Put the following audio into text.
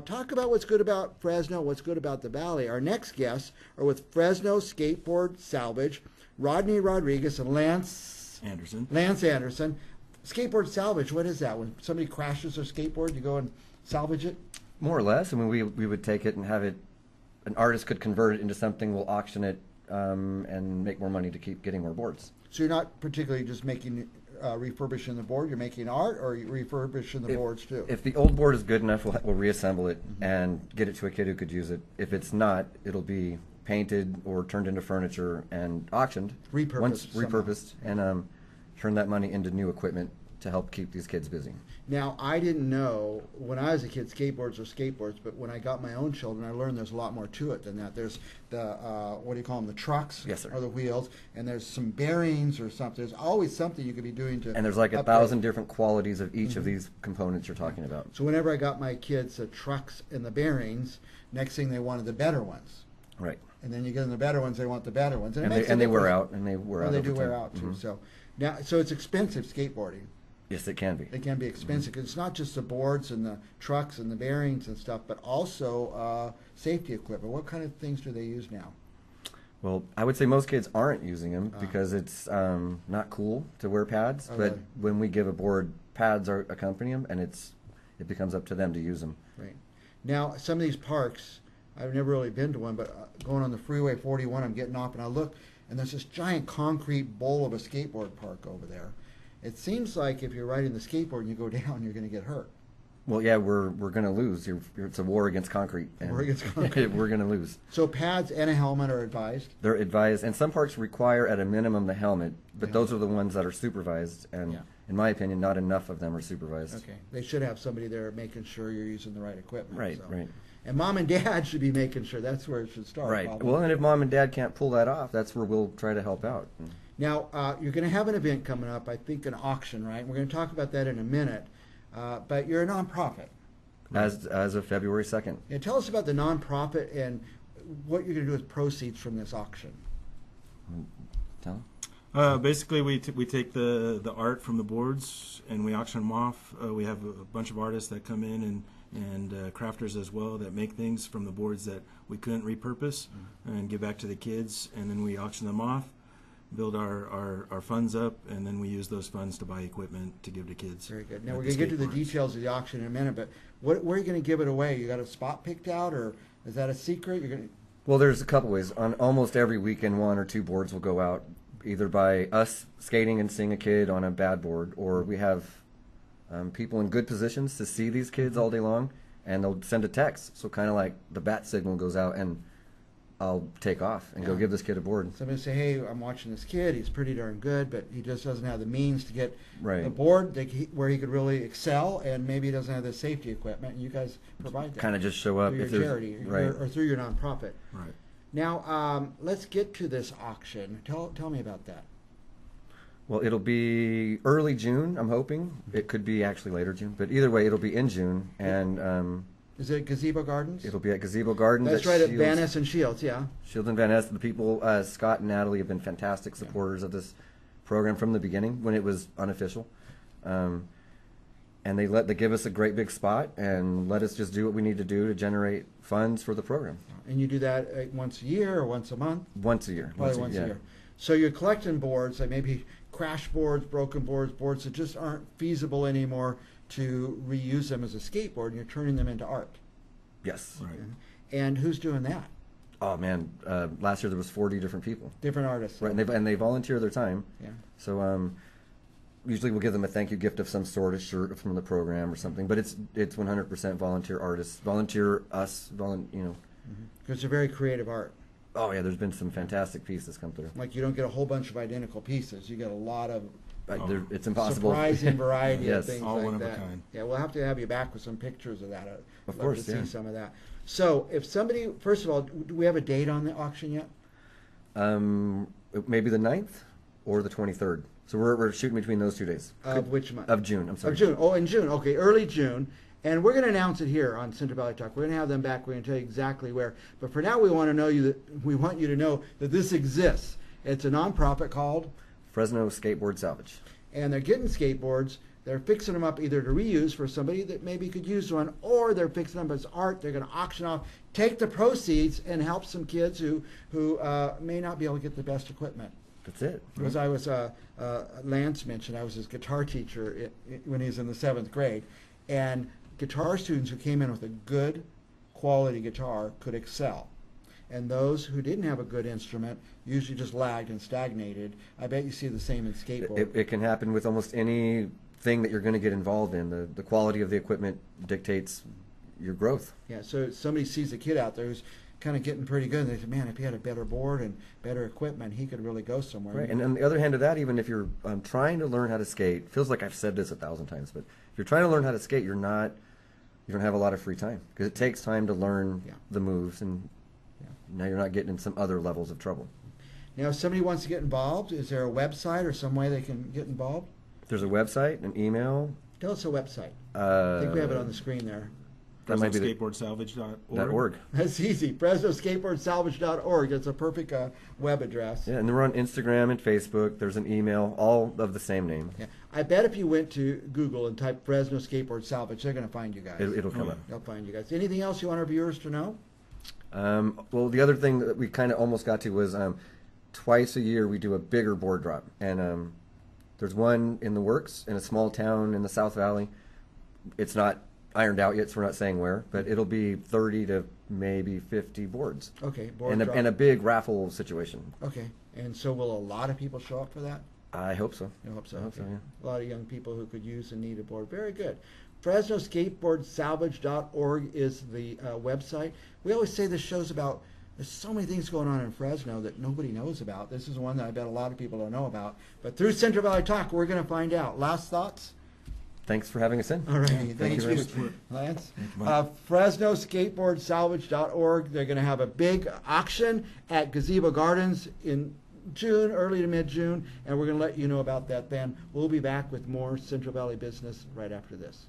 Talk about what's good about Fresno, what's good about the Valley. Our next guests are with Fresno Skateboard Salvage, Rodney Rodriguez and Lance Anderson. Skateboard Salvage, what is that? When somebody crashes their skateboard, you go and salvage it? More or less. I mean, we would take it and have it, an artist could convert it into something, we'll auction it and make more money to keep getting more boards. So you're not particularly just making refurbishing the board, you're making art, or you're refurbishing the boards too? If the old board is good enough, we'll reassemble it and get it to a kid who could use it. If it's not, it'll be painted or turned into furniture and auctioned. Repurposed and turn that money into new equipment to help keep these kids busy. Now, I didn't know when I was a kid skateboards are skateboards, but when I got my own children, I learned there's a lot more to it than that. There's the, what do you call them, the trucks? Yes, sir. Or the wheels, and there's some bearings or something. There's always something you could be doing to And there's like upgrade. 1,000 different qualities of each of these components you're talking about. So whenever I got my kids the trucks and the bearings, next thing they wanted the better ones. Right. And then you get them the better ones, they want the better ones. And they wear out, and they wear out. They over do wear time. out too. So now, so it's expensive skateboarding. Yes, it can be. It can be expensive because it's not just the boards and the trucks and the bearings and stuff, but also safety equipment. What kind of things do they use now? Well, I would say most kids aren't using them because it's not cool to wear pads. But really? when we give a board, pads are accompany them, and it becomes up to them to use them. Right. Now, some of these parks, I've never really been to one, but going on the Freeway 41, I'm getting off and I look, and there's this giant concrete bowl of a skateboard park over there. It seems like if you're riding the skateboard and you go down, you're going to get hurt. Well, yeah, we're going to lose. It's a war against concrete. War against concrete. We're going to lose. So pads and a helmet are advised? They're advised, and some parks require at a minimum the helmet, but those are the ones that are supervised, and in my opinion, not enough of them are supervised. Okay. They should have somebody there making sure you're using the right equipment. Right, so. right. And mom and dad should be making sure. That's where it should start. Right. Probably. Well, and if mom and dad can't pull that off, that's where we'll try to help out. Now, you're going to have an event coming up, I think an auction, right? We're going to talk about that in a minute. But you're a nonprofit. As of February 2nd. And tell us about the nonprofit and what you're going to do with proceeds from this auction. Tell Basically, we take the art from the boards and we auction them off. We have a bunch of artists that come in and crafters as well that make things from the boards that we couldn't repurpose and give back to the kids, and then we auction them off, build our funds up, and then we use those funds to buy equipment to give to kids. Very good. Now we're going to get to the details of the auction in a minute, but where are you going to give it away? You got a spot picked out, or is that a secret? You're going to... Well, there's a couple ways. On almost every weekend, 1 or 2 boards will go out, either by us skating and seeing a kid on a bad board, or we have people in good positions to see these kids all day long, and they'll send a text. So kind of like the bat signal goes out, and I'll take off and go give this kid a board. Somebody say, hey, I'm watching this kid. He's pretty darn good, but he just doesn't have the means to get a board where he could really excel, and maybe he doesn't have the safety equipment, and you guys provide that. Kind of just show up. Through your charity, or through your nonprofit. Right. Now, let's get to this auction. Tell me about that. Well, it'll be early June, I'm hoping. It could be actually later June, but either way, it'll be in June. And is it Gazebo Gardens? It'll be at Gazebo Gardens. That's right, at Van Ness and Shields, yeah. Shields and Van Ness. The people, Scott and Natalie, have been fantastic supporters of this program from the beginning when it was unofficial. And they give us a great big spot and let us just do what we need to do to generate funds for the program. And you do that once a year or once a month? Once a year. Probably once a year. So you're collecting boards, like maybe crash boards, broken boards, boards that just aren't feasible anymore to reuse them as a skateboard, and you're turning them into art. Yes. Right. And who's doing that? Oh man, last year there was 40 different people. Different artists. Right, and they volunteer their time. Yeah. So usually we'll give them a thank you gift of some sort, a shirt from the program or something. But it's 100% volunteer artists, volunteer us, Because they're very creative art. Oh yeah, there's been some fantastic pieces come through. Like you don't get a whole bunch of identical pieces. You get a lot of it's impossible. Surprising variety yes. of things all like one that. of a kind. Yeah, we'll have to have you back with some pictures of that. Of course, to see some of that. So, if somebody, first of all, do we have a date on the auction yet? Maybe the 9th or the 23rd. So we're shooting between those 2 days. Of which month? Of June. I'm sorry. Of June. Oh, in June. Okay, early June. And we're going to announce it here on Central Valley Talk. We're going to have them back. We're going to tell you exactly where. But for now, we want you to know that this exists. It's a nonprofit called Fresno Skateboard Salvage. And they're getting skateboards They're fixing them up either to reuse for somebody that maybe could use one, or they're fixing them as art. They're going to auction off, take the proceeds, and help some kids who may not be able to get the best equipment. That's it. Because I was, Lance mentioned, I was his guitar teacher when he was in the 7th grade. And guitar students who came in with a good quality guitar could excel. And those who didn't have a good instrument usually just lagged and stagnated. I bet you see the same in skateboard. It can happen with almost any thing that you're going to get involved in. The quality of the equipment dictates your growth. Yeah, so somebody sees a kid out there who's kind of getting pretty good, and they say, man, if he had a better board and better equipment, he could really go somewhere. Right, and on the other hand of that, even if you're trying to learn how to skate, feels like I've said this 1,000 times, but if you're trying to learn how to skate, you don't have a lot of free time, because it takes time to learn the moves, and now you're not getting in some other levels of trouble. Now, if somebody wants to get involved, is there a website or some way they can get involved? There's a website, an email. Tell us a website. I think we have it on the screen there. That might be FresnoSkateboardSalvage.org. That's easy. FresnoSkateboardSalvage.org. That's a perfect web address. Yeah, and we're on Instagram and Facebook. There's an email, all of the same name. Yeah. I bet if you went to Google and typed Fresno Skateboard Salvage, they're going to find you guys. It'll come up. They'll find you guys. Anything else you want our viewers to know? Well, the other thing that we kind of almost got to was twice a year we do a bigger board drop. And there's one in the works in a small town in the South Valley. It's not ironed out yet, so we're not saying where, but it'll be 30 to maybe 50 boards. Okay, and a big raffle situation. Okay, and so will a lot of people show up for that? I hope so. I hope so. I hope so, yeah. A lot of young people who could use and need a board. Very good. FresnoSkateboardSalvage.org is the website. We always say this show's about, there's so many things going on in Fresno that nobody knows about. This is one that I bet a lot of people don't know about. But through Central Valley Talk, we're going to find out. Last thoughts? Thanks for having us in. All right. Thank you very much. Lance. FresnoSkateboardSalvage.org. They're going to have a big auction at Gazebo Gardens in June, early to mid-June, and we're going to let you know about that then. We'll be back with more Central Valley business right after this.